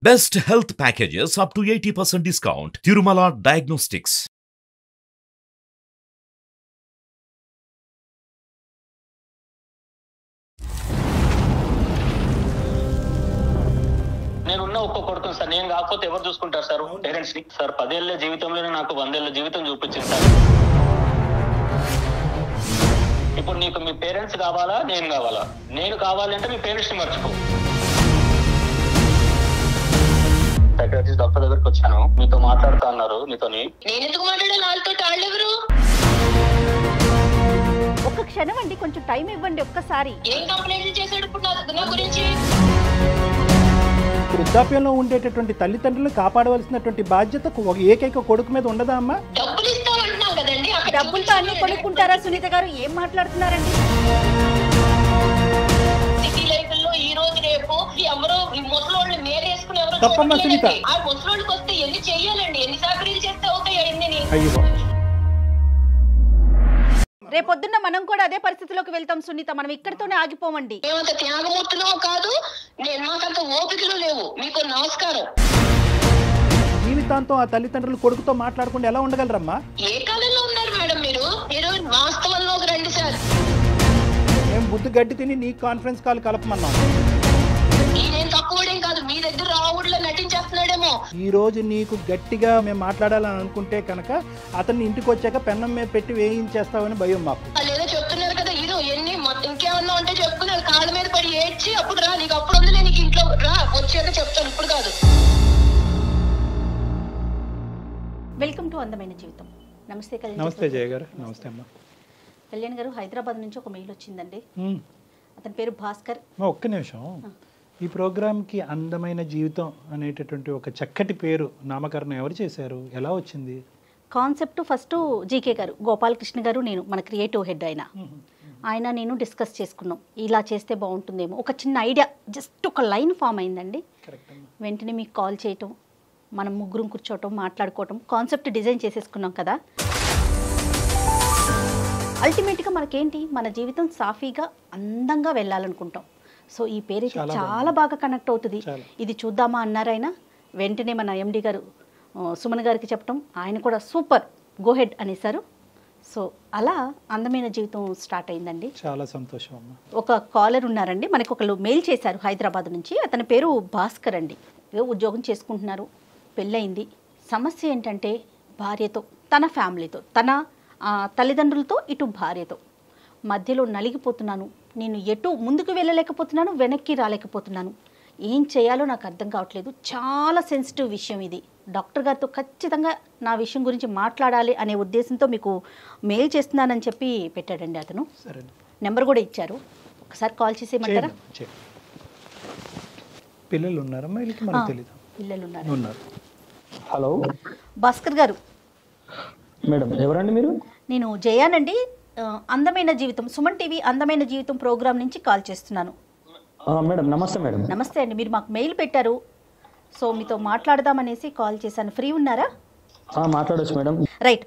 Best health packages up to 80% discount. Tirumala Diagnostics. నేనున్న ఒక్క కొడుకుని సార్, నేను కాకపోతే ఎవరు చూసుకుంటారు సార్ పేరెంట్స్ ని? సార్ 10 ఏళ్ల జీవితంలోనే నాకు 100 ఏళ్ల జీవితం చూపించింది సార్. ఇప్పుడు నీకు మీ పేరెంట్స్ కావాలా, నేను కావాలా? నేను కావాలంటే మీ పేరెంట్స్ ని మర్చిపో. సైకాట్రిస్ట్ డాక్టర్ దగ్గరికి వచ్చాను, మీతో మాట్లాడుతా అన్నారు. మీతోని నేను ఎందుకు మాట్లాడాలి? వాళ్ళతో వాళ్ళెవరు? ఒక్క క్షణం అండి, కొంచెం టైం ఇవ్వండి ఒక్కసారి. ఏం కంప్లైంట్ చేశాడు ఇప్పుడు నా గురించి? వృద్ధాప్యంలో ఉండేటటువంటి తల్లిదండ్రులు కాపాడవలసినటువంటి బాధ్యత ఒక ఏకైక కొడుకు మీద ఉండదా అమ్మా? డబ్బులు ఇస్తామంటున్నాం కదండి. డబ్బులతో అన్ని కొనుక్కుంటారా సునీత గారు? ఏం మాట్లాడుతున్నారండి? సిటీ లైఫ్ లో ఈ రోజు రేపు ఎవరో ముసలోళ్ళు మేరేసుకుని ఎవరో తప్పమ్మా సునీత. ఆ ముసలోళ్ళకి వస్తే ఎన్ని చెయ్యాలండి? ఎన్ని సాకరీలు చేస్తే అవుతాయి అన్ని? అయ్యో, రేపొద్దున్న మనం కూడా అదే పరిస్థితిలోకి వెళ్తాం సునీత. మనం ఇక్కడితోనే ఆగిపోమండి. మేమంత త్యాగమూర్తులు కాదు, మాకంత ఓపికలు లేవు. మీకు నమస్కారం. జీవితాంతం ఆ తల్లిదండ్రులు కొడుకుతో మాట్లాడకుండా ఎలా ఉండగలరమ్మా? ఏ కాలంలో ఉన్నారు మేడం మీరు? మీరు వాస్తవంలోకి రండి సార్. మేము బుద్ధి గడ్డి తిని నీ కాన్ఫరెన్స్ కాల్ కలపమన్నాం. ఈయనేం తక్కువడేం కాదు, మీ దగ్గర రావుడులో నటించేస్తున్నాడేమో. ఈ రోజు నీకు గట్టిగా మేము మాట్లాడాలని అనుకుంటే కనుక అతన్ని ఇంటికి వచ్చాక పెన్నం మీద పెట్టి వేయించేస్తామని భయం మాకు. లేదో చెప్తున్నారు కదా, ఇది ఎన్ని ఇంకేమన్నా ఉంటే చెప్పుకున్నారు. కాళ్ళ మీద పడి ఏడ్చి అప్పుడు రా, నీకు అప్పుడు ఉంది, నీకు ఇంట్లో రా, వచ్చాక చెప్తాను, ఇప్పుడు కాదు. వెల్కమ్ టు అందమైన జీవితం. నమస్తే కళ్యాణ్. నమస్తే జయ గారు. నమస్తే అమ్మా. కళ్యాణ్ గారు, హైదరాబాద్ నుంచి ఒక మెయిల్ వచ్చిందండి. అతని పేరు భాస్కర్. ఒక్క నిమిషం. ఈ ప్రోగ్రామ్కి అందమైన జీవితం అనేటటువంటి ఒక చక్కటి పేరు నామకరణం ఎవరు చేశారు? ఎలా వచ్చింది కాన్సెప్ట్? ఫస్ట్ జీకే గారు, గోపాలకృష్ణ గారు, నేను, మన క్రియేటివ్ హెడ్ ఆయన నేను డిస్కస్ చేసుకున్నాం. ఇలా చేస్తే బాగుంటుందేమో, ఒక చిన్న ఐడియా, జస్ట్ ఒక లైన్ ఫామ్ అయిందండి. వెంటనే మీకు కాల్ చేయటం, మనం ముగ్గురం కూర్చోవటం, మాట్లాడుకోవటం, కాన్సెప్ట్ డిజైన్ చేసేసుకున్నాం కదా. అల్టిమేట్గా మనకేంటి, మన జీవితం సాఫీగా అందంగా వెళ్ళాలనుకుంటాం. సో ఈ పేరు చాలా బాగా కనెక్ట్ అవుతుంది. ఇది చూద్దామా అన్నారు ఆయన. వెంటనే మన ఎండి గారు సుమన్ గారికి చెప్పడం, ఆయన కూడా సూపర్, గో హెడ్ అనేసారు. సో అలా అందమైన జీవితం స్టార్ట్ అయిందండి. చాలా సంతోషం అమ్మా. ఒక కాలర్ ఉన్నారండి, మనకు ఒకళ్ళు మెయిల్ చేశారు హైదరాబాద్ నుంచి. అతని పేరు భాస్కర్ అండి. ఉద్యోగం చేసుకుంటున్నారు, పెళ్ళయింది. సమస్య ఏంటంటే భార్యతో, తన ఫ్యామిలీతో, తన తల్లిదండ్రులతో, ఇటు భార్యతో మధ్యలో నలిగిపోతున్నాను. నేను ఎటు ముందుకు వెళ్ళలేకపోతున్నాను, వెనక్కి రాలేకపోతున్నాను. ఏం చేయాలో నాకు అర్థం కావట్లేదు. చాలా సెన్సిటివ్ విషయం ఇది. డాక్టర్ గారితో ఖచ్చితంగా నా విషయం గురించి మాట్లాడాలి అనే ఉద్దేశంతో మీకు మెయిల్ చేస్తున్నానని చెప్పి పెట్టాడండి అతను. నెంబర్ కూడా ఇచ్చారు, ఒకసారి కాల్ చేసేయమంటారా? పిల్లలు ఉన్నారమ్మా? పిల్లలు ఉన్నారు. హలో భాస్కర్ గారు. మేడం, ఎవరండి మీరు? నేను జయానండి, అందమైన జీవితం, సుమన్ టీవీ అందమైన జీవితం ప్రోగ్రామ్ నుంచి కాల్ చేస్తున్నాను. మేడం నమస్తే. మేడం నమస్తే అండి. మీరు మాకు మెయిల్ పెట్టారు, సో మీతో మాట్లాడదామనేసి కాల్ చేశాను. ఫ్రీ ఉన్నారా? మాట్లాడొచ్చు మేడం. రైట్.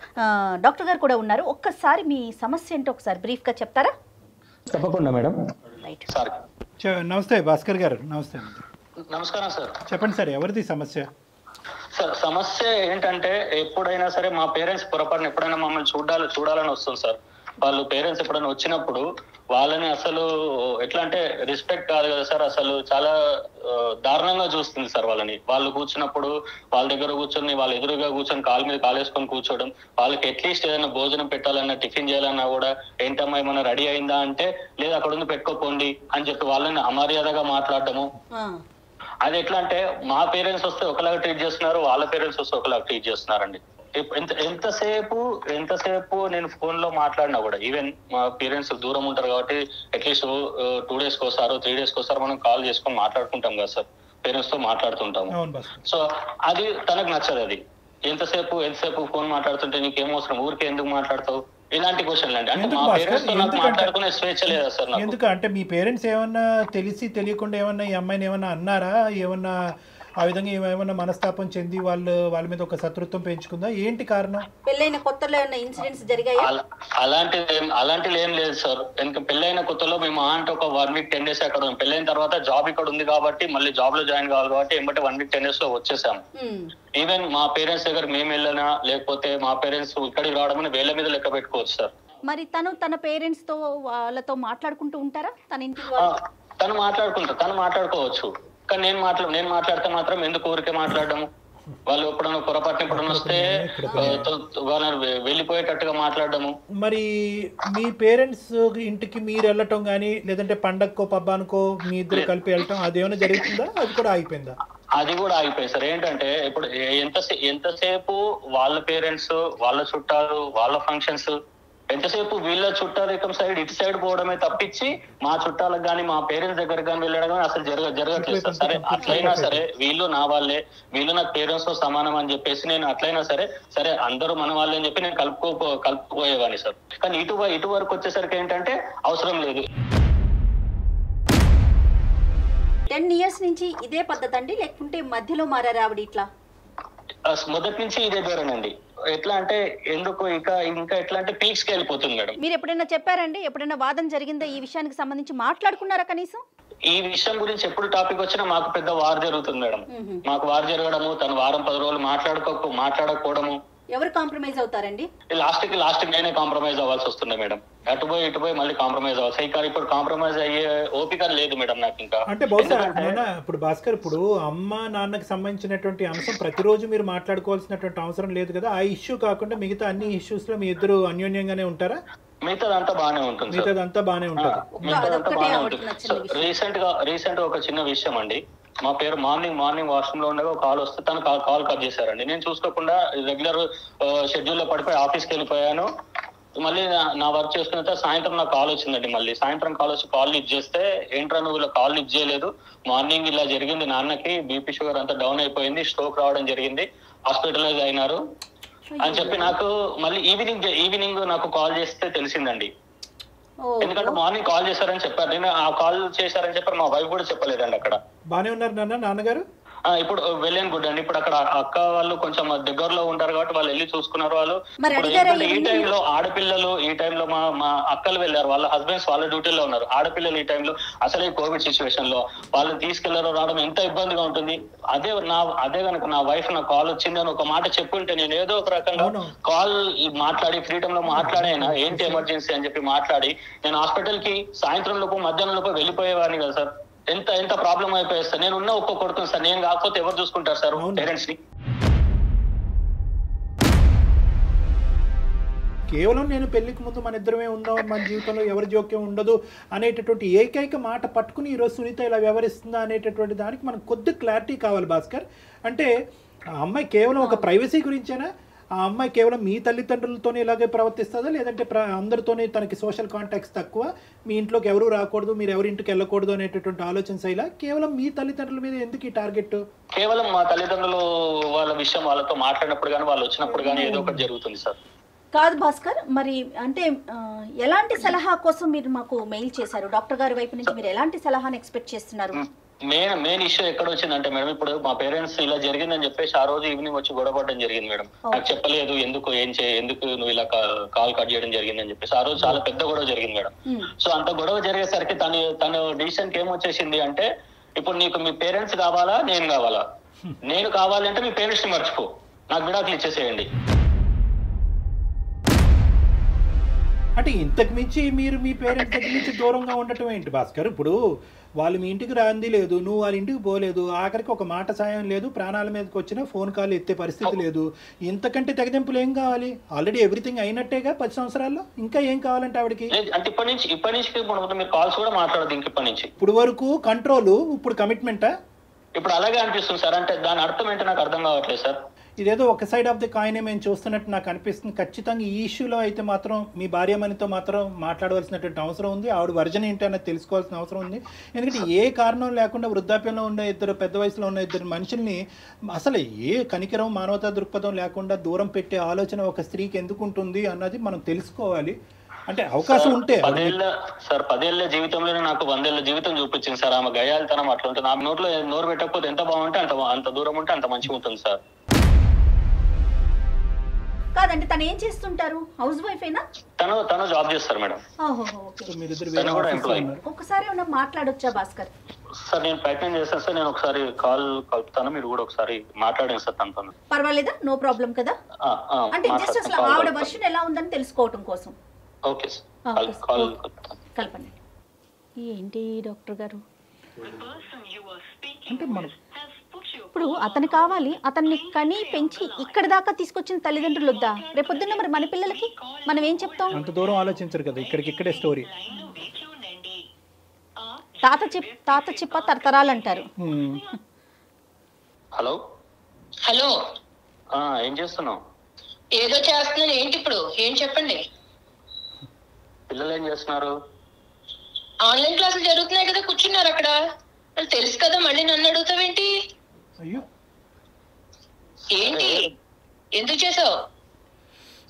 డాక్టర్ గారు కూడా ఉన్నారు. ఒక్కసారి మీ సమస్య ఏంటో ఒకసారి బ్రీఫ్గా చెప్తారా? తప్పకుండా మేడం. రైట్. నమస్తే భాస్కర్ గారు. నమస్తే. నమస్కారం సార్. చెప్పండి సార్, ఎవరిది సమస్య? సార్ సమస్య ఏంటంటే, ఎప్పుడైనా సరే మా పేరెంట్స్ పొరపాటున ఎప్పుడైనా మమ్మల్ని చూడాలని వస్తుంది సార్. వాళ్ళు పేరెంట్స్ ఎప్పుడైనా వచ్చినప్పుడు వాళ్ళని అసలు ఎట్లా అంటే రెస్పెక్ట్ కాదు కదా సార్, అసలు చాలా దారుణంగా చూస్తుంది సార్ వాళ్ళని. వాళ్ళు కూర్చున్నప్పుడు వాళ్ళ దగ్గర కూర్చొని, వాళ్ళ ఎదురుగా కూర్చొని కాలు మీద కాలేసుకొని కూర్చోవడం, వాళ్ళకి అట్లీస్ట్ ఏదైనా భోజనం పెట్టాలన్నా, టిఫిన్ చేయాలన్నా కూడా ఏంటమ్మా ఏమన్నా రెడీ అయిందా అంటే, లేదు అక్కడ ఉంది పెట్టుకోపోండి అని చెప్పి వాళ్ళని అమర్యాదగా మాట్లాడటము. అది ఎట్లా అంటే, మా పేరెంట్స్ వస్తే ఒకలాగా ట్రీట్ చేస్తున్నారు, వాళ్ళ పేరెంట్స్ వస్తే ఒకలాగా ట్రీట్ చేస్తున్నారండి. ఎంతసేపు నేను ఫోన్ లో మాట్లాడినా కూడా, ఈవెన్ మా పేరెంట్స్ దూరం ఉంటారు కాబట్టి అట్లీస్ట్ 2 days కోసారో 3 days కోసారో మనం కాల్ చేసుకొని మాట్లాడుకుంటాం కదా సార్, పేరెంట్స్ తో మాట్లాడుతుంటాము. సో అది తనకు నచ్చదు. అది ఎంతసేపు ఫోన్ మాట్లాడుతుంటే నీకేం అవసరం, ఊరికే ఎందుకు మాట్లాడతావు, ఇలాంటి క్వశ్చన్లు అండి. అంటే మా పేరెంట్స్ తో నాకు మాట్లాడుకునే స్వేచ్ఛ లేదా సార్ నాకు? ఎందుకు అంటే మీ పేరెంట్స్ ఏమన్నా తెలిసి తెలియకుండా ఏమన్నా ఈ అమ్మాయిని ఏమన్నా అన్నారా? ఏమన్నా ఆ విధంగా ఏమైనా మనస్తాపం చెంది వాళ్ళ మీద ఒక శత్రుత్వం పెంచుకుందా, ఏంటి కారణం? పెళ్ళైన కొత్తలో ఏమైనా ఇన్సిడెంట్స్ జరిగాయా? అలాంటిది ఏం లేదు సార్. ఎందుకంటే పెళ్ళైన కొత్తలో మేము అంటే ఒక 1 వీక్ 10 డేస్ అక్కడ ఉన్నాం. పెళ్ళైన తర్వాత జాబ్ ఇక్కడ ఉంది కాబట్టి మళ్ళీ జాబ్ లో జాయిన్ కావాలి కాబట్టి ఎంబటే 1 వీక్ 10 డేస్ లో వచ్చేసాం. ఈవెన్ మా పేరెంట్స్ దగ్గర మేము వెళ్ళినా లేకపోతే మా పేరెంట్స్ ఇక్కడికి రావడం వేళ్ళ మీద లెక్క పెట్టుకోవచ్చు సార్. మరి తన పేరెంట్స్ తో వాళ్ళతో మాట్లాడుకుంటూ ఉంటారా? తన ఇంటికి తను మాట్లాడుకోవచ్చు. కానీ నేను మాట్లాడితే మాత్రం ఎందుకు ఊరికే మాట్లాడము? వాళ్ళు ఎప్పుడైనా పొరపాటున ఎప్పుడైనా వస్తే వాళ్ళని వెళ్ళిపోయేటట్టుగా మాట్లాడము. మరి మీ పేరెంట్స్ ఇంటికి మీరు వెళ్ళటం కానీ లేదంటే పండగకో పబ్బానికో మీ ఇద్దరు కలిపి వెళ్ళటం అదేమైనా జరుగుతుందా? అది కూడా ఆగిపోయిందా? అది కూడా ఆగిపోయింది సార్. ఏంటంటే ఇప్పుడు ఎంతసేపు వాళ్ళ పేరెంట్స్, వాళ్ళ చుట్టాలు, వాళ్ళ ఫంక్షన్స్, ఎంతసేపు వీళ్ళ చుట్టాలు ఇటు సైడ్ పోవడమే తప్పించి మా చుట్టాలకు కానీ మా పేరెంట్స్ దగ్గర కానీ వెళ్ళడం కానీ అసలు జరగట్లేదు సార్. సరే అట్లయినా సరే వీళ్ళు నా వాళ్ళే, వీళ్ళు నాకు పేరెంట్స్ తో సమానం అని చెప్పేసి నేను అట్లయినా సరే అందరూ మన వాళ్ళే అని చెప్పి నేను కలుపుకోపోయేవాడిని సార్. కానీ ఇటు వరకు వచ్చేసరికి ఏంటంటే అవసరం లేదు. 10 years నుంచి ఇదే పద్ధతి అండి, లేకుంటే మధ్యలో మారారా ఆవిడ ఇట్లా? మొదటి నుంచి ఇదే ధోరణండి. ఎట్లా అంటే ఎందుకు ఇంకా ఎట్లా అంటే పీక్స్ కి వెళ్ళిపోతుంది మేడం. మీరు ఎప్పుడైనా చెప్పారండి? ఎప్పుడైనా వాదన జరిగిందా ఈ విషయానికి సంబంధించి? మాట్లాడుకున్నారా కనీసం? ఈ విషయం గురించి ఎప్పుడు టాపిక్ వచ్చినా మాకు పెద్ద వార్ జరుగుతుంది మేడం. మాకు వార్ జరగడము, తను వారం 10 రోజులు మాట్లాడకపోవడము. ఎవరు కాంప్రమైజ్ అవుతారండి? లాస్ట్ నేనే కాంప్రమైజ్ అవ్వాల్సి వస్తుంది మేడం. ఇటు పోయి మళ్ళీ కాంప్రమైజ్ అవ్వాలి. కానీ ఇప్పుడు కాంప్రమైజ్ అయ్యే ఓపిక లేదు మేడం నాకు ఇంకా. అంటే బహుశా ఇప్పుడు భాస్కర్, ఇప్పుడు అమ్మ నాన్నకి సంబంధించినటువంటి అంశం ప్రతిరోజు మీరు మాట్లాడుకోవాల్సినటువంటి అవసరం లేదు కదా. ఆ ఇష్యూ కాకుండా మిగతా అన్ని ఇష్యూస్ లో మీ ఇద్దరు అన్యోన్యంగానే ఉంటారా? మిగతాదంతా బాగానే ఉంటుంది. రీసెంట్ గా ఒక చిన్న విషయం అండి. మా పేరు మార్నింగ్ వాష్రూమ్ లో ఉండగా కాల్ వస్తే తను కాల్ కట్ చేశారండి. నేను చూసుకోకుండా రెగ్యులర్ షెడ్యూల్ లో పడిపోయి ఆఫీస్కి వెళ్ళిపోయాను. మళ్ళీ నా వర్క్ చేసుకున్న సాయంత్రం నాకు కాల్ వచ్చిందండి. మళ్ళీ సాయంత్రం కాల్ వచ్చి కాల్ లిఫ్ట్ చేస్తే, ఏంట్రా నువ్వు ఇలా కాల్ లిఫ్ట్ చేయలేదు, మార్నింగ్ ఇలా జరిగింది, నాన్నకి బీపీ షుగర్ అంతా డౌన్ అయిపోయింది, స్ట్రోక్ రావడం జరిగింది, హాస్పిటలైజ్ అయినారు అని చెప్పి నాకు మళ్ళీ ఈవినింగ్ నాకు కాల్ చేస్తే తెలిసిందండి. ఎందుకంటే మార్నింగ్ కాల్ చేశారని చెప్పారు. నేను ఆ కాల్ చేశారని చెప్పారు, మా వైఫ్ కూడా చెప్పలేదండి. అక్కడ బానే ఉన్నారు నాన్నగారు? ఇప్పుడు వెల్ అండ్ గుడ్ అండి. ఇప్పుడు అక్కడ అక్క వాళ్ళు కొంచెం దగ్గరలో ఉంటారు కాబట్టి వాళ్ళు వెళ్ళి చూసుకున్నారు. వాళ్ళు ఈ టైంలో ఆడపిల్లలు, ఈ టైంలో మా అక్కలు వెళ్ళారు, వాళ్ళ హస్బెండ్స్ వాళ్ళ డ్యూటీలో ఉన్నారు. ఆడపిల్లలు ఈ టైంలో అసలే కోవిడ్ సిచ్యువేషన్ లో వాళ్ళని తీసుకెళ్లారో రావడం ఎంత ఇబ్బందిగా ఉంటుంది. అదే కనుక నా వైఫ్ నాకు కాల్ వచ్చింది అని ఒక మాట చెప్పుంటే నేను ఏదో ఒక రకంగా కాల్ మాట్లాడి ఫ్రీడమ్ లో మాట్లాడైనా ఏంటి ఎమర్జెన్సీ అని చెప్పి మాట్లాడి నేను హాస్పిటల్ కి సాయంత్రం లోపు మధ్యాహ్నం లోపు వెళ్ళిపోయేవాడిని కదా సార్. ఎంత ప్రాబ్లం అయిపోయింది సార్. నేను ఉన్న ఒక్క కొడుకుని సార్, నేను కాకపోతే ఎవరు చూసుకుంటారు సార్ పేరెంట్స్ ని? కేవలం నేను పెళ్లికి ముందు మన ఇద్దరమే ఉందాం, మన జీవితంలో ఎవరి జోక్యం ఉండదు అనేటటువంటి ఏకైక మాట పట్టుకుని ఈరోజు సునీత ఇలా వ్యవహరిస్తుందా అనేటటువంటి దానికి మనకు కొద్ది క్లారిటీ కావాలి భాస్కర్. అంటే ఆ అమ్మాయి కేవలం ఒక ప్రైవసీ గురించేనా? ఆ అమ్మాయి కేవలం మీ తల్లిదండ్రులతోనే ఇలాగే ప్రవర్తిస్తుందా, లేదంటే అందరితోనే తనకి సోషల్ కాంటాక్ట్స్ తక్కువ, మీ ఇంట్లోకి ఎవరు రాకూడదు, మీరు ఎవరింటికి వెళ్ళకూడదు అనేటటువంటి ఆలోచన శైలా? కేవలం మీ తల్లిదండ్రుల మీద ఎందుకు ఈ టార్గెట్? కేవలం మా తల్లిదండ్రులు వాళ్ళ విషయం వాళ్ళతో మాట్లాడినప్పుడు కానీ వాళ్ళు వచ్చినప్పుడు కానీ ఏదో ఒకటి జరుగుతుంది సార్. కాదు భాస్కర్, మరి అంటే ఎలాంటి సలహా కోసం మీరు మాకు మెయిల్ చేశారు? డాక్టర్ గారి వైపు నుంచి మీరు ఎలాంటి సలహాను ఎక్స్పెక్ట్ చేస్తున్నారు? మెయిన్ ఇష్యూ ఎక్కడ వచ్చిందంటే మేడం, ఇప్పుడు మా పేరెంట్స్ ఇలా జరిగిందని చెప్పేసి ఆ రోజు ఈవినింగ్ వచ్చి గొడవపడడం జరిగింది మేడం. నాకు చెప్పలేదు, ఎందుకు నువ్వు ఇలా కాల్ కట్ చేయడం జరిగింది అని చెప్పేసి ఆ రోజు చాలా పెద్ద గొడవ జరిగింది మేడం. సో అంత గొడవ జరిగేసరికి తను డిసిషన్ కి ఏమొచ్చేసింది అంటే, ఇప్పుడు నీకు మీ పేరెంట్స్ కావాలా నేను కావాలా? నేను కావాలంటే మీ పేరెంట్స్ ని మర్చిపో, నాకు విడాకులు ఇచ్చేసేయండి. అంటే ఇంతకు మించి మీరు మీ పేరెంట్స్ దగ్గర నుంచి దూరంగా ఉండటం ఏంటి భాస్కర్? ఇప్పుడు వాళ్ళు మీ ఇంటికి రాంది లేదు, నువ్వు వాళ్ళ ఇంటికి పోలేదు, ఆఖరికి ఒక మాట సాయం లేదు, ప్రాణాల మీదకి వచ్చినా ఫోన్ కాల్ ఎత్తే పరిస్థితి లేదు. ఇంతకంటే తెగదెంపులు ఏం కావాలి? ఆల్రెడీ ఎవ్రీథింగ్ అయినట్టేగా 10 సంవత్సరాల్లో, ఇంకా ఏం కావాలంటే ఆవిడకి? అంటే ఇప్పటి నుంచి మీరు కాల్స్ కూడా మాట్లాడదు ఇంక ఇప్పటి నుంచి. ఇప్పుడు వరకు కంట్రోల్, ఇప్పుడు కమిట్మెంటా? ఇప్పుడు అలాగే అనిపిస్తుంది సార్. అంటే దాని అర్థం ఏంటో నాకు అర్థం కావట్లేదు సార్. ఇదేదో ఒక సైడ్ ఆఫ్ ది కాయిన్ మేము చూస్తున్నట్టు నాకు అనిపిస్తుంది. ఖచ్చితంగా ఈ ఇష్యూలో అయితే మాత్రం మీ భార్యమణితో మాత్రం మాట్లాడవలసినటువంటి అవసరం ఉంది. ఆవిడ వర్జన్ ఏంటి అన్నది తెలుసుకోవాల్సిన అవసరం ఉంది. ఎందుకంటే ఏ కారణం లేకుండా వృద్ధాప్యంలో ఉండే పెద్ద వయసులో ఉన్న ఇద్దరు మనుషుల్ని అసలు ఏ కనికరం, మానవతా దృక్పథం లేకుండా దూరం పెట్టే ఆలోచన ఒక స్త్రీకి ఎందుకు ఉంటుంది అన్నది మనం తెలుసుకోవాలి. అంటే అవకాశం ఉంటే 10 ఏళ్ల జీవితంలోనే నాకు 100 ఏళ్ల జీవితం చూపించింది సార్. ఆమె గయాలితనం అట్లా ఉంటుంది. ఆమె నోట్లో నోరు పెట్టకపోతే ఎంత బాగుంటే అంత దూరం ఉంటే అంత మంచిగా ఉంటుంది సార్. కాదండి, తను ఏం చేస్తుంటారు? హౌస్ వైఫ్ అయినా? తను జాబ్ చేస్తారు మేడం. ఒకసారి ఏమన్నా మాట్లాడొచ్చా భాస్కర్? సార్ నేను ప్రయత్నం చేస్తాను సార్. నేను ఒకసారి కాల్ కలుపుతాను, మీరు కూడా ఒకసారి మాట్లాడండి సార్ తనతో. పర్వాలేదా? నో ప్రాబ్లం కదా? అంటే జస్ట్ అసలు ఆవిడ వర్షన్ ఎలా ఉందని తెలుసుకోవటం కోసం. ఓకే సార్, కాల్ కల్పండి. ఏంటి డాక్టర్ గారు అంటే మనం ఇప్పుడు అతను కావాలి, అతన్ని కని పెంచి ఇక్కడ దాకా తీసుకొచ్చిన తల్లిదండ్రులు వద్దా? రేపొద్దున్న మరి మన పిల్లలకి మనం ఏం చెప్తాం? అంత దూరం ఆలోచించరు కదా, ఇక్కడే స్టోరీ. తాత చెప్ప తరతరాలు అంటారు. హలో హలో, ఏం చేస్తున్నావు? ఏదో చేస్తున్నాను. ఏంటి ఇప్పుడు? ఏం చెప్పండి. పిల్లలు ఏం చేస్తున్నారు? ఆన్లైన్ క్లాసులు జరుగుతున్నాయి కదా, కూర్చున్నారు అక్కడ. తెలుసు కదా, మళ్ళీ నన్ను అడుగుతావేంటి? అయ్యో ఏంటి, ఎందుకు చేసావు?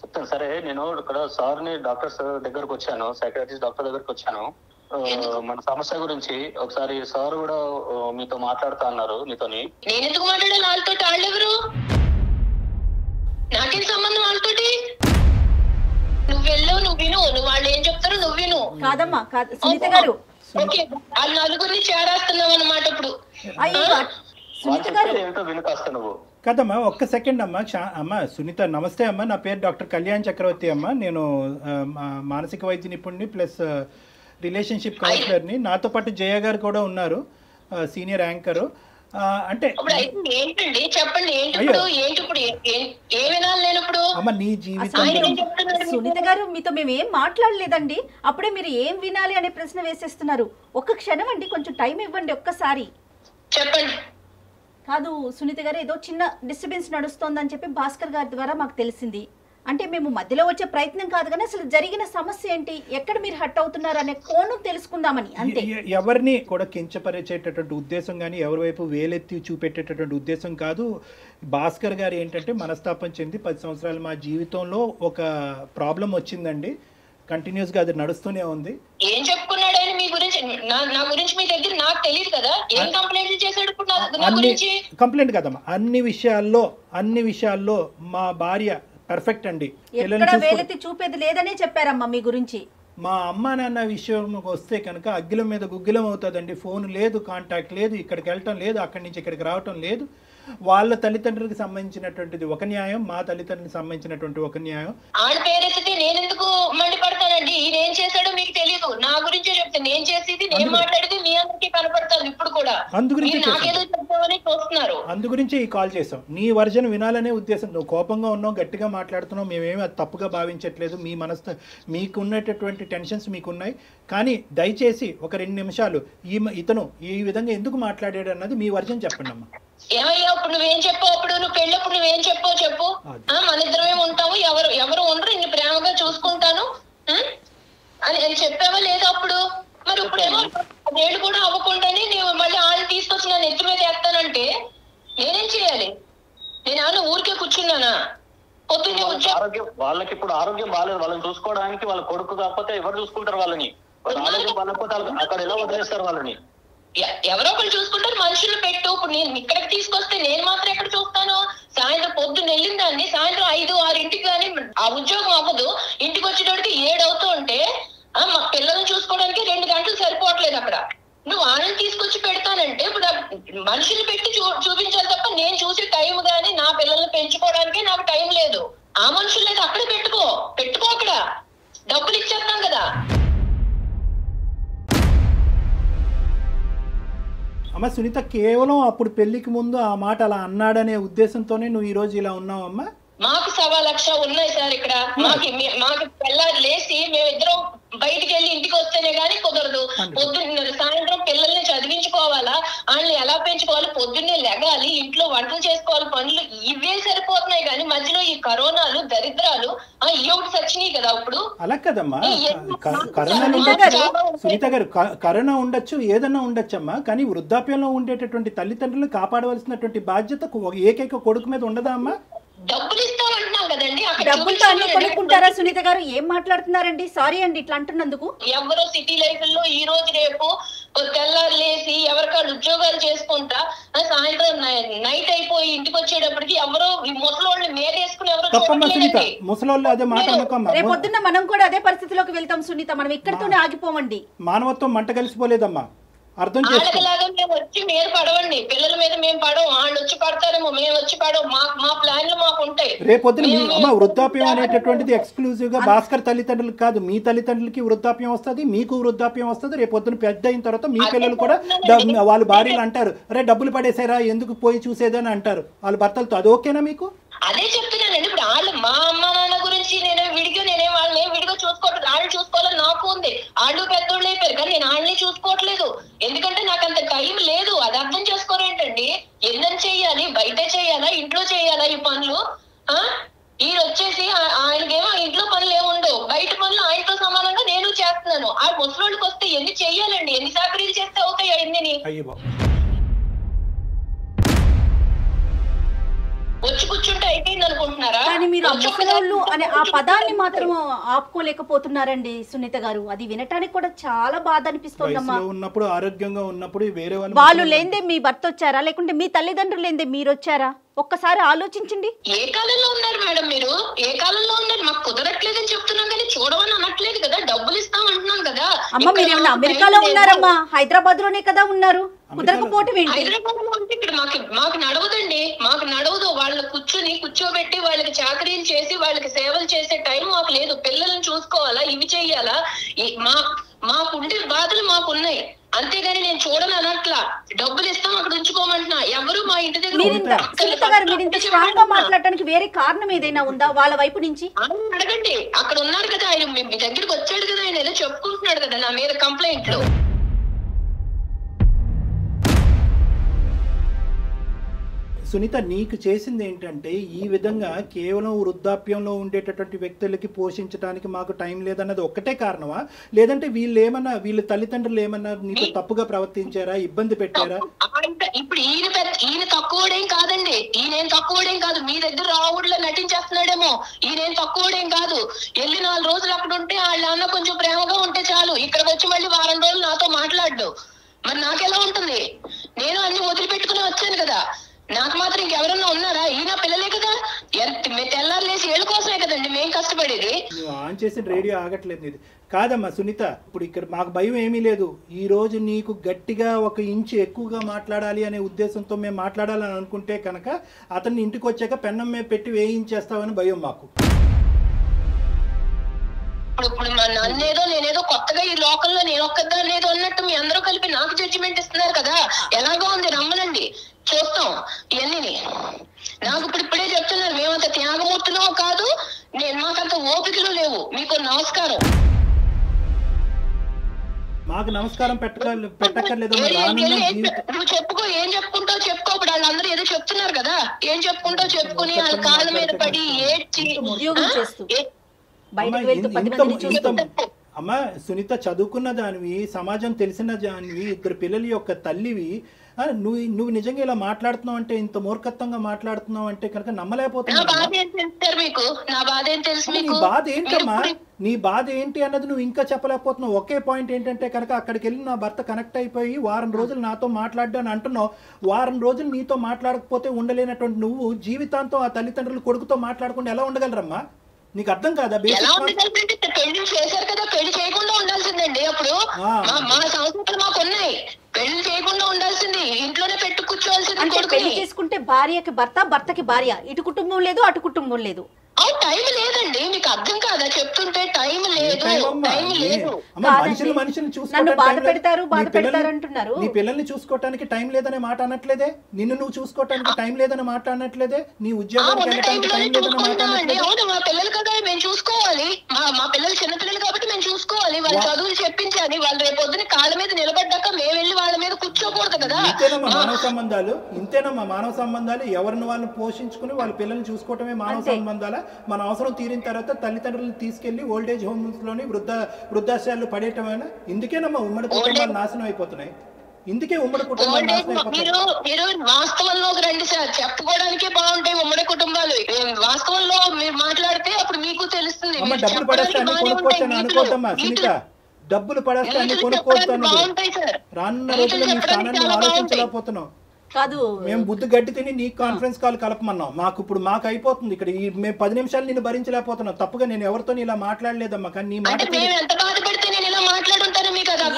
చెప్తాను సరే. నేను ఇక్కడ సార్ని డాక్టర్స్ దగ్గరకు వచ్చాను, సైకాట్రిస్ట్ డాక్టర్ దగ్గరకు వచ్చాను. మన సమస్య గురించి ఒకసారి సార్ కూడా మీతో మాట్లాడుతా అన్నారు. మీతోని నేను ఎందుకు మాట్లాడాలి వాళ్ళతో? వాళ్ళెవరు? నాకేం సంబంధం వాళ్ళతోటి? నువ్వు వెళ్ళు, నువ్వు విను. నువ్వు వాళ్ళు ఏం చెప్తారో నువ్వు విను. కాదమ్మా, కాదు సునీత గారు. ఓకే, వాళ్ళ నలుగురిని చేరేస్తున్నావు అన్నమాట ఇప్పుడు. సునీత గారు ఏంటో వినుకాస్తా నువ్వు. కదమ్మా, ఒక్క సెకండ్ అమ్మా. అమ్మ సునీత, నమస్తే అమ్మా. నా పేరు డాక్టర్ కళ్యాణ్ చక్రవర్తి అమ్మ. నేను మానసిక వైద్య నిపుణుడిని ప్లస్ రిలేషన్షిప్ కౌన్సిలర్ని. నాతో పాటు జయ గారు కూడా ఉన్నారు, సీనియర్ యాంకరు. అంటే ఏంటండి చెప్పండి, అమ్మ నీ జీవితం. సునీత గారు మీతో మేము ఏం మాట్లాడలేదండి, అప్పుడే మీరు ఏం వినాలి అనే ప్రశ్న వేసేస్తున్నారు. ఒక్క క్షణం అండి, కొంచెం టైం ఇవ్వండి ఒక్కసారి. చెప్పండి. కాదు సునీత గారు, ఏదో చిన్న డిస్టర్బెన్స్ నడుస్తోందని చెప్పి భాస్కర్ గారి ద్వారా మాకు తెలిసింది. అంటే మేము మధ్యలో వచ్చే ప్రయత్నం కాదు, కానీ అసలు జరిగిన సమస్య ఏంటి, ఎక్కడ మీరు హట్ అవుతున్నారు అనే కోణం తెలుసుకుందామని అంతే. ఎవరిని కూడా కించపరిచేటటువంటి ఉద్దేశం కానీ ఎవరి వైపు వేలెత్తి చూపెట్టేటటువంటి ఉద్దేశం కాదు. భాస్కర్ గారు ఏంటంటే మనస్తాపం చెంది 10 సంవత్సరాలు మా జీవితంలో ఒక ప్రాబ్లం వచ్చిందండి, కంటిన్యూస్ గా అది నడుస్తూనే ఉంది. ఏం చెప్పుకున్నాడు ఆయన మీ గురించి? నా గురించి మీ దగ్గర నాకు తెలియదు కదా. ఏం కంప్లైంట్ చేశాడు నా గురించి? కంప్లైంట్ కదమ్మా, అన్ని విషయాల్లో మా భార్య పర్ఫెక్ట్ అండి. వేలెత్తి చూపేది లేదనే చెప్పారమ్మా మీ గురించి. మా అమ్మ నాన్న విషయం వస్తే కనుక అగ్గిలం మీద గుగ్గిలం అవుతుందండి. ఫోన్ లేదు, కాంటాక్ట్ లేదు, ఇక్కడికి వెళ్ళటం లేదు, అక్కడి నుంచి ఇక్కడికి రావటం లేదు. వాళ్ళ తల్లిదండ్రులకు సంబంధించినటువంటిది ఒక న్యాయం, మా తల్లిదండ్రులకు సంబంధించినటువంటి ఒక న్యాయం. ఆడ పేరెత్తితే నేను ఎందుకు మండిపడతానండి? ఈయన ఏం చేశాడో మీకు తెలియదు, నా గురించే చెప్తే నేను చేసేది నేను మాట్లాడేది మీ అందరికీ కనపడతాను ఇప్పుడు కూడా. నాకేదో చెప్తామని చూస్తున్నారు. అందు గురించి ఈ కాల్ చేసాం, నీ వర్జన్ వినాలనే ఉద్దేశం. నువ్వు కోపంగా ఉన్నావు, గట్టిగా మాట్లాడుతున్నావు, మేమేమి అది తప్పుగా భావించట్లేదు. మీ మీకున్నటువంటి టెన్షన్స్ మీకున్నాయి, కానీ దయచేసి ఒక 2 నిమిషాలు ఇతను ఈ విధంగా ఎందుకు మాట్లాడాడు అన్నది మీ వర్జన్ చెప్పండి అమ్మా. ఏమయ్యా ఇప్పుడు నువ్వేం చెప్పావు? అప్పుడు నువ్వు పెళ్ళప్పుడు నువ్వేం చెప్పావు చెప్పు. మన ఇద్దరమే ఉంటాము, ఎవరు ఉండరు, ఇన్ని ప్రేమగా చూసుకుంటాను అని చెప్పావా లేదా అప్పుడు? మరి ఇప్పుడేమో 10 ఏళ్ళు కూడా అవ్వకుండానే నువ్వు మళ్ళీ వాళ్ళని తీసుకొచ్చి నన్ను ఎత్తి మీద వేస్తానంటే నేనేం చేయాలి? నేను ఊరికే కూర్చున్నానా? పొద్దున్నే వాళ్ళకి ఇప్పుడు ఆరోగ్యం బాగాలేదు, వాళ్ళని చూసుకోవడానికి వాళ్ళ కొడుకు కాకపోతే ఎవరు చూసుకుంటారు వాళ్ళని? ఆరోగ్యం బాగాలేకపోతే అక్కడ ఎలా వదిలేస్తారు వాళ్ళని? ఎవరో ఒకరు చూసుకుంటారు, మనుషులు పెట్టు. ఇప్పుడు నేను ఇక్కడికి తీసుకొస్తే నేను మాత్రం ఎక్కడ చూస్తాను? సాయంత్రం పొద్దున్న వెళ్ళిన దాన్ని సాయంత్రం 5-6 కానీ ఆ ఉద్యోగం అవ్వదు. ఇంటికి వచ్చేటోడికి 7 అవుతూ ఉంటే మా పిల్లల్ని చూసుకోవడానికి 2 గంటలు సరిపోవట్లేదు అక్కడ. నువ్వు వాళ్ళని తీసుకొచ్చి పెడతానంటే ఇప్పుడు మనుషులు పెట్టి చూపించాలి తప్ప నేను చూసే టైం గానీ నా పిల్లల్ని పెంచుకోవడానికి నాకు టైం లేదు. ఆ మనుషులు లేదు, అక్కడే పెట్టుకో అక్కడ డబ్బులు ఇచ్చేస్తాం కదా. అమ్మ సునీత, కేవలం అప్పుడు పెళ్లికి ముందు ఆ మాట అలా అన్నాడనే ఉద్దేశంతోనే నువ్వు ఈ రోజు ఇలా ఉన్నావమ్మా? మాకు 1,00,000 ఉన్నాయి సార్ ఇక్కడ. మాకు పిల్లలు లేచి మేమిద్దరం బయటికి వెళ్ళి ఇంటికి వస్తేనే గానీ కుదరదు. పొద్దున్న సాయంత్రం పిల్లల్ని చదివించుకోవాలా, వాళ్ళని ఎలా పెంచుకోవాలి, పొద్దున్నే లెగాలి, ఇంట్లో వంటలు చేసుకోవాలి, పనులు ఇవే సరిపోతున్నాయి. కానీ మధ్యలో ఈ కరోనాలు దరిద్రాలు ఈ ఒకటి సచ్చినాయి కదా. ఇప్పుడు అలా కదమ్మా, సునీత గారు, కరోనా ఉండొచ్చు, ఏదన్నా ఉండొచ్చమ్మా, కానీ వృద్ధాప్యంలో ఉండేటటువంటి తల్లిదండ్రులను కాపాడవలసినటువంటి బాధ్యత ఏకైక కొడుకు మీద ఉండదా అమ్మా? డబ్బులు ఇస్తామంటున్నాం కదండి, అక్కడ డబ్బులతో అన్ని కొనుక్కుంటారా సునీత గారు? ఏం మాట్లాడుతున్నారండి? సారీ అండి ఇట్లా అంటున్నందుకు. ఎవరో సిటీ లైఫ్ లో ఈ రోజు రేపు తెల్లారు లేసి ఎవరికాళ్ళు ఉద్యోగాలు చేసుకుంటా సాయంత్రం నైట్ అయిపోయి ఇంటికి వచ్చేటప్పటికి ఎవరో ఈ ముసలోళ్ళు మేరేసుకుని ఎవరో చూడట్లేదండి. ముసలోళ్ళు అదే మాట అనుకోమ్మా. రేపొద్దున్న మనం కూడా అదే పరిస్థితిలోకి వెళ్తాం సునీత. మనం ఇక్కడితోనే ఆగిపోమండి. మానవత్వం మంట కలిసిపోలేదమ్మా, అర్థం చేసుకో. వాళ్ళలాగా మేము వచ్చి మీరు పడవండి, పిల్లల మీద మేము పడవం, వాళ్ళు వచ్చి పడతారేమో, మేము వచ్చి పడవం. మా ప్లాన్లు మాకు ఉంటాయి. రేపొద్దున అమ్మ వృద్ధాప్యం అనేటటువంటిది ఎక్స్క్లూజివ్ గా భాస్కర్ తల్లిదండ్రులకు కాదు, మీ తల్లిదండ్రులకి వృద్ధాప్యం వస్తుంది, మీకు వృద్ధాప్యం వస్తుంది. రేపొద్దున పెద్ద అయిన తర్వాత మీ పిల్లలు కూడా వాళ్ళ భార్యలు అంటారు, అరే డబ్బులు పడేసారా ఎందుకు పోయి చూసేదని అంటారు వాళ్ళ భర్తలతో. అది ఓకేనా మీకు? అదే చెప్తున్నానండి. ఇప్పుడు వాళ్ళు మా అమ్మ నాన్న గురించి నేనే వాళ్ళని విడిగా చూసుకోవట్లేదు. వాళ్ళు చూసుకోవాలని నాకు ఉంది. వాళ్ళు పెద్దోళ్ళు అయిపోయారు కానీ నేను వాళ్ళని చూసుకోవట్లేదు. ఎందుకంటే నాకు అంత టైం లేదు. అది అర్థం చేసుకోరేంటండి? ఎన్నని చెయ్యాలి? బయట చెయ్యాలా, ఇంట్లో చెయ్యాలా ఈ పనులు? ఈయన వచ్చేసి ఆయనకేమో ఇంట్లో పనులు ఏముండవు, బయట పనులు ఆయనతో సమానంగా నేను చేస్తున్నాను. ఆ ముసలోళ్ళకి వస్తే ఎన్ని చెయ్యాలండి? ఎన్ని సాకరీలు చేస్తే అవుతాయి అన్ని? వచ్చి కూర్చుంటే అయిపోయింది అనుకుంటున్నారా? కానీ మీరు ముసలోళ్ళు అనే ఆ పదాన్ని మాత్రం ఆపుకోలేకపోతున్నారండి సునీత గారు. అది వినటానికి కూడా చాలా బాధ అనిపిస్తోందమ్మా. ఉన్నప్పుడు ఆరోగ్యంగా ఉన్నప్పుడు వేరే వాళ్ళు లేందే మీ భర్త వచ్చారా, లేకుంటే మీ తల్లిదండ్రులు లేందే మీరు వచ్చారా? ఒక్కసారి ఆలోచించండి. ఏ కాలంలో ఉన్నారు మేడం మీరు? ఏ కాలంలో ఉన్నారు? మాకు కుదరట్లేదని చెప్తున్నాం కానీ చూడమని అనట్లేదు కదా, డబ్బులు ఇస్తాం అంటున్నాం కదా. అమ్మ మీరేమన్నా అమెరికాలో ఉన్నారమ్మా? హైదరాబాద్ లోనే కదా ఉన్నారు. కుదరకపోవటం ఏంటి? హైదరాబాద్ లో ఉంటే ఇక్కడ మాకు నడవదండి, మాకు నడవదు. వాళ్ళని కూర్చోబెట్టి వాళ్ళకి చాకరీలు చేసి వాళ్ళకి సేవలు చేసే టైం మాకు లేదు. పిల్లల్ని చూసుకోవాలా, ఇవి చెయ్యాలా, మాకుండే బాధలు మాకున్నాయి. అంతేగాని నేను చూడను అనట్లా. డబ్బులు ఇస్తాం అక్కడ ఉంచుకోమంటున్నా. ఎవరు మా ఇంటి దగ్గర మాట్లాడటానికి వేరే కారణం ఏదైనా ఉందా వాళ్ళ వైపు నుంచి? అడగండి. అక్కడ ఉన్నారు కదా ఆయన, మీ దగ్గరికి వచ్చాడు కదా ఆయన, ఏదో చెప్పుకుంటున్నాడు కదా నా మీద కంప్లైంట్లు. సునీత నీకు చేసింది ఏంటంటే ఈ విధంగా కేవలం వృద్ధాప్యంలో ఉండేటటువంటి వ్యక్తులకి పోషించడానికి మాకు టైం లేదన్నది ఒక్కటే కారణమా? లేదంటే వీళ్ళ తల్లిదండ్రులు ఏమన్నా నీకు తప్పుగా ప్రవర్తించారా, ఇబ్బంది పెట్టారా? ఇప్పుడు ఈయన తక్కువడేం కాదండి, ఈయనేం తక్కువడేం కాదు. మీ దగ్గర రావుడిలో నటించేస్తున్నాడేమో. ఈయనేం తక్కువడేం కాదు. వెళ్ళి 4 రోజులు అక్కడ ఉంటే వాళ్ళ నాన్న కొంచెం ప్రేమగా ఉంటే చాలు. ఇక్కడికి వచ్చి మళ్ళీ వారం రోజులు నాతో మాట్లాడు. మరి నాకెలా ఉంటుంది? నేను అన్ని వదిలిపెట్టుకుని వచ్చాను కదా. నాకు మాత్రం ఇంకెవరన్నా ఉన్నారా? ఈయన పిల్లలే కదా. తెల్లారు లేసి ఏళ్ళ కోసమే కదండి మేము కష్టపడేది. నువ్వు ఆన్ చేసిన రేడియో ఆగట్లేదు ఇది. కాదమ్మా సునీత, ఇప్పుడు ఇక్కడ మాకు భయం ఏమీ లేదు. ఈ రోజు నీకు గట్టిగా 1 ఇంచు ఎక్కువగా మాట్లాడాలి అనే ఉద్దేశంతో మేము మాట్లాడాలని అనుకుంటే కనుక అతన్ని ఇంటికి వచ్చాక పెన్నం మీద పెట్టి వేయించేస్తామని భయం మాకు. ఇప్పుడు నన్నేదో నేనేదో కొత్తగా ఈ లోకల్లో నేను ఒక్కదాన్ని ఏదో అన్నట్టు మీ అందరూ కలిపి నాకు జడ్జిమెంట్ ఇస్తున్నారు కదా. ఎలాగో ఉంది, రమ్మనండి చూస్తాం ఇవన్నీ. నాకు ఇప్పుడే చెప్తున్నారు మేమంత త్యాగమూర్తులో కాదు, మాకంత ఓపికలు లేవు. మీకు నమస్కారం. మాకు నమస్కారం పెట్టక్కర్లేదు. నువ్వు చెప్పుకో, ఏం చెప్పుకుంటావు చెప్పుకో. ఇప్పుడు వాళ్ళందరూ ఏదో చెప్తున్నారు కదా, ఏం చెప్పుకుంటావు చెప్పుకుని వాళ్ళ కాళ్ళ మీద పడి ఏడ్చి. అమ్మా సునీత, చదువుకున్న దానివి, సమాజం తెలిసిన దానివి, 2 పిల్లల యొక్క తల్లివి, నువ్వు నిజంగా ఇలా మాట్లాడుతున్నావు అంటే, ఇంత మూర్ఖత్వంగా మాట్లాడుతున్నావు అంటే కనుక నమ్మలేకపోతున్నావు. నీ బాధ ఏంటమ్మా? నీ బాధ ఏంటి అన్నది నువ్వు ఇంకా చెప్పలేకపోతున్నావు. ఒకే పాయింట్ ఏంటంటే కనుక అక్కడికి వెళ్ళి నా భర్త కనెక్ట్ అయిపోయి వారం రోజులు నాతో మాట్లాడ్డాను అంటున్నావు. వారం రోజులు నీతో మాట్లాడకపోతే ఉండలేనటువంటి నువ్వు జీవితాంతం ఆ తల్లిదండ్రులు కొడుకుతో మాట్లాడకుండా ఎలా ఉండగలరమ్మా? నీకు అర్థం కాదా? పెళ్లి చేశారు కదా, పెళ్లి చేయకుండా ఉండాల్సిందండి. అప్పుడు మా సంస్కృతులు మాకు ఉన్నాయి. పెళ్లి చేయకుండా ఉండాల్సింది, ఇంట్లోనే పెట్టు కూర్చోవాల్సింది. పెళ్లి చేసుకుంటే భార్యకి భర్త, భర్తకి భార్య, ఇటు కుటుంబం లేదు అటు కుటుంబం లేదు. టైం లేదండి, మీకు అర్థం కాదా? చెప్తుంటే టైం లేదు, టైం లేదు. మనుషులు అంటున్నారు. నీ పిల్లల్ని చూసుకోవటానికి టైం లేదనే మాట అనట్లేదే, నిన్ను నువ్వు చూసుకోవటానికి టైం లేదనే మాట అనట్లేదే, నీ ఉద్యోగానికి వెళ్ళడానికి టైం లేదనే మాట అనట్లేదే. అవును, మా పిల్లలు కదా మేము చూసుకోవాలి. మా పిల్లలు చిన్నపిల్లలు కాబట్టి మేము చూసుకోవాలి. వాళ్ళ చదువులు చెప్పించాలి. వాళ్ళు రేపు పొద్దున కాళ్ళ మీద నిలబడ్డాక మేము వెళ్ళి వాళ్ళ మీద కూర్చోకూడదు కదా. ఇంతేనమ్మా మానవ సంబంధాలు. ఎవరిని వాళ్ళు పోషించుకుని వాళ్ళ పిల్లల్ని చూసుకోవటమే మానవ సంబంధాలు. మన అవసరం తీరిన తర్వాత తల్లిదండ్రులను తీసుకెళ్లి ఓల్డేజ్ హోమ్స్ లోని వృద్ధాశ్రయాలు పడేయటమైనా. ఇందుకేనమ్మా ఉమ్మడి కుటుంబాలు నాశనం అయిపోతున్నాయి. ఇందుకే ఉమ్మడి కుటుంబాలు నాశనం అయిపోతాయి. మీరు వాస్తవంలోకి రండి సార్, చెప్పుకోవడానికే బాగుంటాయి ఉమ్మడి కుటుంబాలు. వాస్తవంలో మీరు మాట్లాడితే అప్పుడు మీకు తెలుస్తుంది. అమ్మ డబ్బులు పడేస్తే అన్ని కొనుక్కోవచ్చని అనుకోద్దమ్మా సునీత, డబ్బులు పడేస్తే అన్ని కొనుక్కోవద్దు. రానున్న రోజుల్లో నీ స్థానాన్ని నువ్వు ఆలోచించలేకపోతున్నావు. కాదు మేము బుద్ధి గడ్డి తిని నీ కాన్ఫరెన్స్ కాల్ కలపమన్నాం. మాకు అయిపోతుంది ఇక్కడ. మేము 10 నిమిషాలు నేను భరించలేకపోతున్నాం. తప్పుగా నేను ఎవరితో ఇలా మాట్లాడలేదమ్మా. కానీ నీ మాట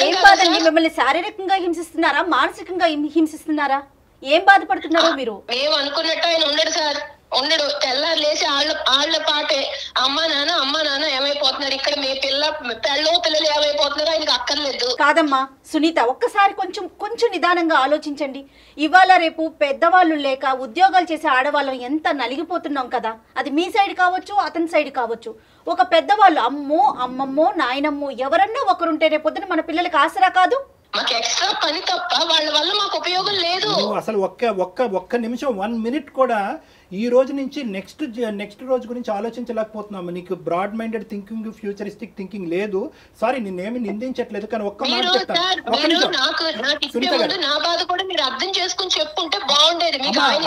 ఏం బాధండి? మిమ్మల్ని శారీరకంగా హింసిస్తున్నారా, మానసికంగా హింసిస్తున్నారా? ఏం బాధపడుతున్నారో మీరు? మేము అనుకున్నట్టు ఆయన ఉండడు సార్, ఉండడు. తెల్లారు లేచి ఆళ్ళ పాటే అమ్మా నాన్న ఏమైపోతున్నారు, ఇక్కడ మీ పిల్లలు ఏమైపోతున్నారు ఆయనకు అక్కర్లేదు. కాదమ్మా సునీత, ఒక్కసారి కొంచెం నిదానంగా ఆలోచించండి. ఇవాళ రేపు పెద్దవాళ్ళు లేక ఉద్యోగాలు చేసే ఆడవాళ్ళం ఎంత నలిగిపోతున్నాం కదా. అది మీ సైడ్ కావచ్చు, అతని సైడ్ కావచ్చు. ఒక పెద్దవాళ్ళు అమ్మో అమ్మమ్మో నాయనమ్మో ఎవరన్నా ఒకరుంటే రేపొద్దున మన పిల్లలకి ఆసరా కాదు. మాకు ఎక్స్ట్రా పని తప్ప వాళ్ళ వల్ల మాకు ఉపయోగం లేదు. అసలు ఒక్క నిమిషం 1 మినిట్ కూడా ఈ రోజు నుంచి నెక్స్ట్ రోజు గురించి ఆలోచించలేకపోతున్నాము. నీకు broad minded thinking, futuristic thinking లేదు. సారీ, నిన్నేమి నిందించట్లేదు, కానీ ఒక్క మాట చెప్తాను. నా బాధ కూడా మీరు అర్థం చేసుకుని చెప్పుంటే బాగుండేది.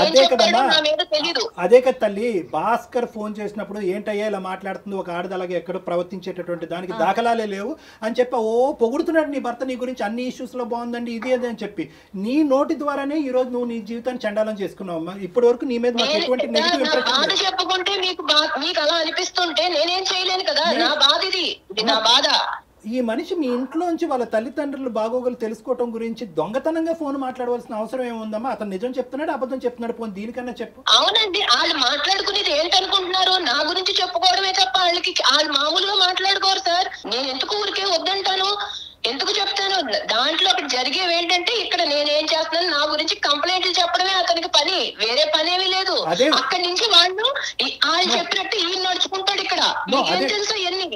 అదే కదమ్మా, అదే కదా తల్లి. భాస్కర్ ఫోన్ చేసినప్పుడు ఏంటయ్యా ఇలా మాట్లాడుతుంది, ఒక ఆడది అలాగే ఎక్కడో ప్రవర్తించేటటువంటి దానికి దాఖలాలే లేవు అని చెప్పి పొగుడుతున్నాడు నీ భర్త నీ గురించి. అన్ని ఇష్యూస్ లో బాగుందండి ఇది అది అని చెప్పి నీ నోటి ద్వారానే ఈ రోజు నువ్వు నీ జీవితాన్ని చండాలం చేసుకున్నావు. ఇప్పటి వరకు నీ మీద మాకు బాధ చెప్పుకుంటే మీకు అలా అనిపిస్తుంటే నేనేం చేయలేను కదా. నా బాధ ఇది, నా బాధ. ఈ మనిషి మీ ఇంట్లోంచి వాళ్ళ తల్లిదండ్రులు బాగోగులు తెలుసుకోవటం గురించి దొంగతనంగా ఫోన్ మాట్లాడవలసిన అవసరం ఏముందమ్మా? అతను నిజం చెప్తున్నాడు, అబద్ధం చెప్తున్నాడు, పోనీ దీనికన్నా చెప్పు. అవునండి, వాళ్ళు మాట్లాడుకునేది ఏంటనుకుంటున్నారు? నా గురించి చెప్పుకోవడమే తప్ప వాళ్ళు మామూలుగా మాట్లాడుకోరు సార్. నేను ఎందుకు ఊరికే వద్దంటాను, ఎందుకు చెప్తాను? దాంట్లో అక్కడ జరిగేవి ఏంటంటే ఇక్కడ నేనేం చేస్తున్నాను, నా గురించి కంప్లైంట్లు చెప్పడమే అతనికి పని, వేరే పనేమి లేదు. అక్కడి నుంచి వాళ్ళు చెప్పినట్టు ఈ నడుచుకుంటాడు ఇక్కడ. తెలుసు ఎన్ని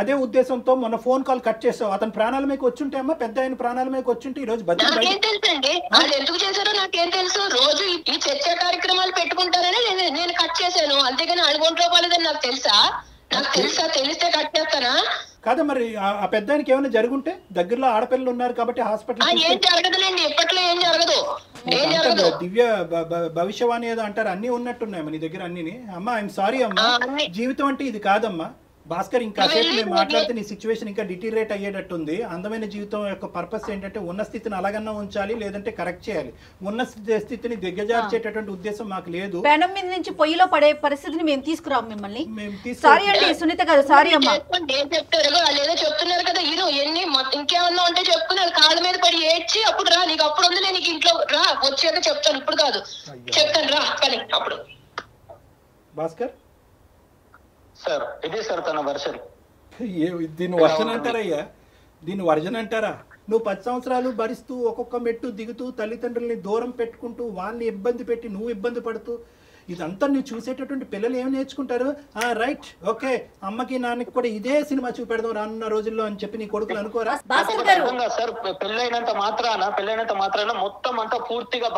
అదే ఉద్దేశంతో మొన్న ఫోన్ కాల్ కట్ చేసావు. అతని ప్రాణాల మీకు వచ్చుంటే అమ్మా, పెద్ద ఆయన ప్రాణాల మీకు వచ్చుంటే ఈ రోజు నాకేం తెలుసు అండి, వాళ్ళు ఎందుకు చేశారో నాకేం తెలుసు. రోజు ఈ చర్చ కార్యక్రమాలు పెట్టుకుంటారని నేను కట్ చేశాను, అంతేగాని అడుగుంట్లో పోలేదని నాకు తెలుసా? తెలిస్తే కట్ చేస్తానా? కాదా మరి ఆ పెద్ద ఆయనకి ఏమైనా జరుగుంటే, దగ్గరలో ఆడపిల్లలు ఉన్నారు కాబట్టి హాస్పిటల్ ఏం జరగదులేండి, ఎప్పట్లో ఏం జరగదు. దివ్య భవిష్యవాణి ఏదో అంటారు, అన్ని ఉన్నట్టున్నాయమ్మా నీ దగ్గర అన్ని. అమ్మా ఐఎమ్ సారీ అమ్మా, జీవితం అంటే ఇది కాదమ్మా. భాస్కర్ ఇంకాసేపు మేము మాట్లాడితే నీ సిచ్యువేషన్ ఇంకా డిటీరేట్ అయ్యేటట్టుంది. అందమైన జీవితం యొక్క పర్పస్ ఏంటంటే ఉన్న స్థితిని అలాగన్నా ఉంచాలి, లేదంటే కరెక్ట్ చేయాలి. ఉన్న స్థితిని దిగ్గజార్చేటటువంటి ఉద్దేశం మాకు లేదు. పెనం మీద నుంచి పొయ్యిలో పడే పరిస్థితిని మేము తీసుకురాం మిమ్మల్ని. సారీ అండి సునీత గారు, సారీ అమ్మా. చెప్తారు వాళ్ళేదో చెప్తున్నారు కదా, హీరో ఎన్ని ఇంకేమన్నా ఉంటే చెప్పుకున్నారు, కాళ్ళ మీద పడి ఏడ్చి అప్పుడు రా, నీకు అప్పుడు ఉంది, నీకు ఇంట్లో రా, వచ్చాక చెప్తాను, ఇప్పుడు కాదు చెప్తాను రా పని అప్పుడు. భాస్కర్ సార్ ఇది సార్ తన వర్షన్. దీన్ని వర్షన్ అంటారయ్యా, దీన్ని వర్జన్ అంటారా? నువ్వు 10 సంవత్సరాలు భరిస్తూ ఒక్కొక్క మెట్టు దిగుతూ తల్లిదండ్రుల్ని దూరం పెట్టుకుంటూ వాళ్ళని ఇబ్బంది పెట్టి నువ్వు ఇబ్బంది పడుతూ ఇదంతా నువ్వు చూసేటటువంటి పిల్లలు ఏమి నేర్చుకుంటారు? రైట్, ఓకే, అమ్మకి నాన్నకి కూడా ఇదే సినిమా చూపెడదాం రానున్న రోజుల్లో అని చెప్పి నీ కొడుకులు అనుకోరా? సార్ పెళ్ళైనంత మాత్రాన మొత్తం అంతా పూర్తిగా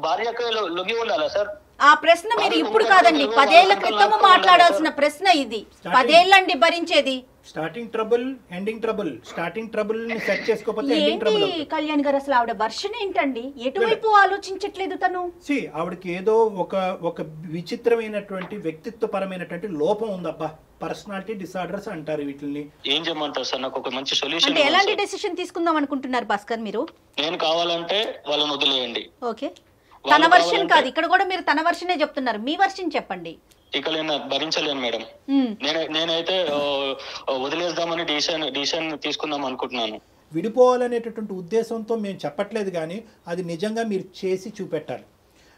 భార్యకు లొంగి ఉండాలా సార్? ఆ ప్రశ్న మీరు ఇప్పుడు కాదండి, 10 ఏళ్ల క్రితము మాట్లాడాల్సిన ప్రశ్న ఇది. 10 ఏళ్ళండి భరించేది. Starting trouble, ending trouble. Starting trouble ని సెట్ చేసుకోకపోతే ఎండింగ్ ట్రబుల్. కళ్యాణ్ గారు అసలు ఆవిడ వర్షన్ ఏంటండి? ఎటువైపు ఆలోచించట్లేదు తను. ఆవిడకి ఏదో ఒక విచిత్రమైనటువంటి వ్యక్తిత్వపరమైనటువంటి లోపం ఉందబ్బా. పర్సనాలిటీ డిసార్డర్స్ అంటారు వీటిని. ఏం చేయమంటారు సార్? నాకు ఒక మంచి సొల్యూషన్. అంటే ఎలాంటి డెసిషన్ తీసుకుందాం అనుకుంటున్నారు భాస్కర్ మీరు? నేను కావాలంటే వాళ్ళని వదిలేయండి. ఓకే, తన వర్షన్ కాదు, ఇక్కడ కూడా మీరు తన వర్షనే చెప్తున్నారు. మీ వర్షన్ చెప్పండి. ఇక నేను భరించలేను మేడం. నేనైతే వదిలేద్దామని డిసిషన్ తీసుకుందాం అనుకుంటున్నాను. విడిపోవాలనేటటువంటి ఉద్దేశంతో మేము చెప్పట్లేదు, కానీ అది నిజంగా మీరు చేసి చూపెట్టాలి.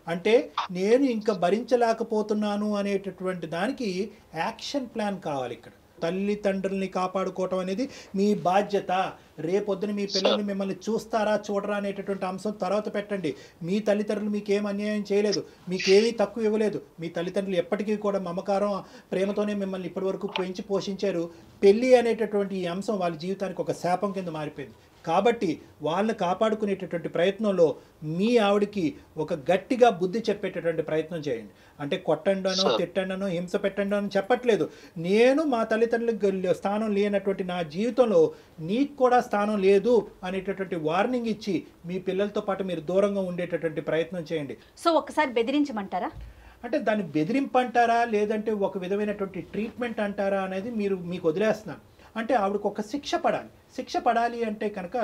అంటే నేను ఇంకా భరించలేకపోతున్నాను అనేటటువంటి దానికి యాక్షన్ ప్లాన్ కావాలి. ఇక్కడ తల్లిదండ్రుల్ని కాపాడుకోవటం అనేది మీ బాధ్యత. రేపొద్దున మీ పిల్లల్ని మిమ్మల్ని చూస్తారా చూడరా అనేటటువంటి అంశం తర్వాత పెట్టండి. మీ తల్లిదండ్రులు మీకేం అన్యాయం చేయలేదు, మీకేమీ తక్కువ ఇవ్వలేదు. మీ తల్లిదండ్రులు ఎప్పటికీ కూడా మమకారం ప్రేమతోనే మిమ్మల్ని ఇప్పటి వరకు పెంచి పోషించారు. పెళ్ళి అనేటటువంటి ఈ అంశం వాళ్ళ జీవితానికి ఒక శాపం కింద మారిపోయింది. కాబట్టి వాళ్ళని కాపాడుకునేటటువంటి ప్రయత్నంలో మీ ఆవిడకి ఒక గట్టిగా బుద్ధి చెప్పేటటువంటి ప్రయత్నం చేయండి. అంటే కొట్టండనో తిట్టండనో హింస పెట్టండో అని చెప్పట్లేదు. నేను మా తల్లిదండ్రులకు స్థానం లేనటువంటి నా జీవితంలో నీకు కూడా స్థానం లేదు అనేటటువంటి వార్నింగ్ ఇచ్చి మీ పిల్లలతో పాటు మీరు దూరంగా ఉండేటటువంటి ప్రయత్నం చేయండి. సో ఒక్కసారి బెదిరించమంటారా? అంటే దాన్ని బెదిరింపు అంటారా లేదంటే ఒక విధమైనటువంటి ట్రీట్మెంట్ అంటారా అనేది మీకు వదిలేస్తున్నాను. అంటే ఆవిడకు ఒక శిక్ష పడాలి అంటే కనుక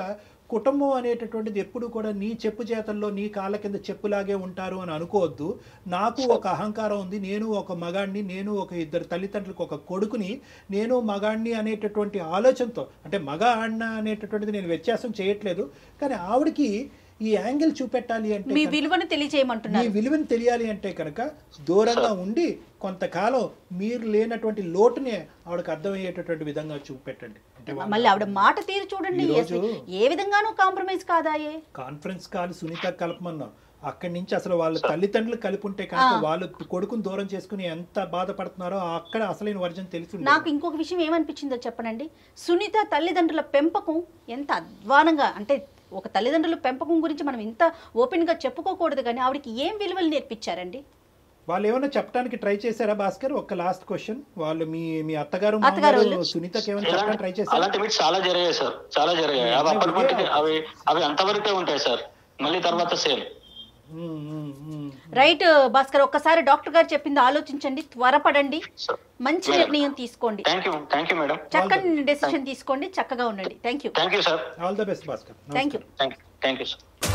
కుటుంబం అనేటటువంటిది ఎప్పుడు కూడా నీ చెప్పు చేతల్లో నీ కాళ్ళ కింద చెప్పులాగే ఉంటారు అని అనుకోవద్దు. నాకు ఒక అహంకారం ఉంది, నేను ఒక మగాడిని, నేను ఒక ఇద్దరు తల్లిదండ్రులకు ఒక కొడుకుని, నేను మగాడిని అనేటటువంటి ఆలోచనతో, అంటే మగ ఆడిన అనేటటువంటిది నేను వ్యత్యాసం చేయట్లేదు, కానీ ఆవిడకి ఈ యాంగిల్ చూపెట్టాలి అంటే మీ విలువను తెలియజేయమంటున్నారు. మీ విలువను తెలియాలి అంటే కనుక దూరంగా ఉండి కొంతకాలం మీరు లేనటువంటి లోటునే ఆవిడకి అర్థమయ్యేటటువంటి విధంగా చూపెట్టండి. మళ్ళీ ఆవిడ మాట తీరు చూడండి, ఏ విధంగానూ కాంప్రమైజ్ కాదాయే. కాన్ఫరెన్స్ కాల్ సునీత కలపమన్నాం, అక్కడి నుంచి అసలు వాళ్ళ తల్లిదండ్రులు కలిపి ఉంటే కనుక వాళ్ళు కొడుకుని దూరం చేసుకుని ఎంత బాధపడుతున్నారో అక్కడ అసలైన వర్జన్ తెలుసు. నాకు ఇంకొక విషయం ఏమనిపించిందో చెప్పనండి, సునీత తల్లిదండ్రుల పెంపకం ఎంత అధ్వానంగా, అంటే ఒక తల్లిదండ్రుల పెంపకం గురించి మనం ఇంత ఓపెన్గా చెప్పుకోకూడదు, కానీ ఆవిడకి ఏం విలువలు నేర్పించారండి? వాళ్ళు ఏమైనా చెప్పడానికి ట్రై చేశారా భాస్కర్? ఒక లాస్ట్ క్వశ్చన్, వాళ్ళు మీ అత్తగారు సునీతకి ఏమైనా చెప్పడానికి ట్రై చేశారు? అలాంటివి చాలా జరిగాయి సార్, చాలా జరిగాయి. అవి అంతవరకే ఉంటాయి సార్, మళ్ళీ తర్వాత సేమ్. రైట్ భాస్కర్, ఒక్కసారి డాక్టర్ గారు చెప్పింది ఆలోచించండి, త్వరపడండి, మంచి నిర్ణయం తీసుకోండి, చక్కని డెసిషన్ తీసుకోండి, చక్కగా ఉండండి. Thank you sir. All the best Bhaskar. Thank you sir.